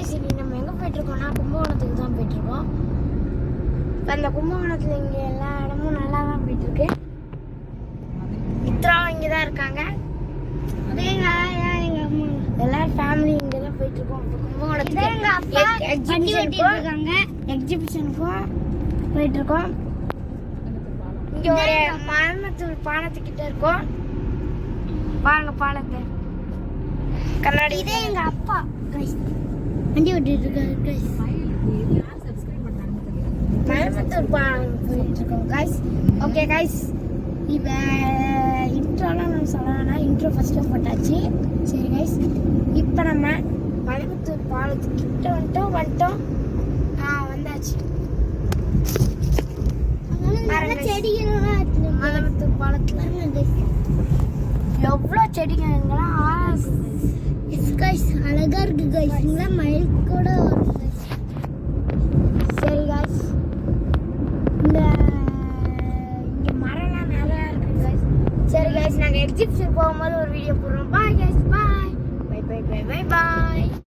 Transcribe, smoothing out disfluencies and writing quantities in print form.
guys, இன்னைக்கு நம்ம எங்கே போயிட்டுருக்கோம்னா கும்பகோணத்துக்கு தான் போயிட்டுருக்கோம். இப்போ அந்த கும்பகோணத்தில் இங்கே எல்லா இடமும் நல்லா தான் போயிட்டுருக்கு. மித்ராவும் இங்கே தான் இருக்காங்க. எல்லாரும் ஃபேமிலி இங்கே தான் போயிட்டுருக்கோம். இப்போ கும்பகோணத்துக்கு எக்ஸிபிஷனுக்கும் போயிட்டுருக்கோம். இங்கே ஒரு மரமத்தூர் பாலத்துக்கிட்ட இருக்கோம். பாருங்க பாலத்தை கண்ணாடி. இதே எங்க அப்பா வண்டி ஓட்டிட்டு இருக்காரு கைஸ். மரமத்தூர் பாலம் போயிட்டு இருக்கோம் கைஸ். ஓகே கைஸ், இப்போ இன்ட்ரோலாம் நம்ம சொல்லணும்னா இன்ட்ரோ ஃபர்ஸ்ட்டு போட்டாச்சு. சரி கைஸ், இப்போ நம்ம மரமத்தூர் பாலத்துக்கிட்ட வந்துட்டோம். வந்தாச்சு. மரமத்தூர் பாலத்தில் எவ்வளோ செடிங்கெல்லாம் அழகா இருக்கு கைஸ். மயில் கூட வரும் கைஸ். சரி கைஸ், இங்க மரம்லாம் நிறையா இருக்கு கைஸ். சரி கைஸ், நாங்கள் எக்ஸிபிஷன் போகும்போது ஒரு வீடியோ போடுறோம். பாய் கைஸ், பாய் பாய் பாய் பாய் பாய் பாய்.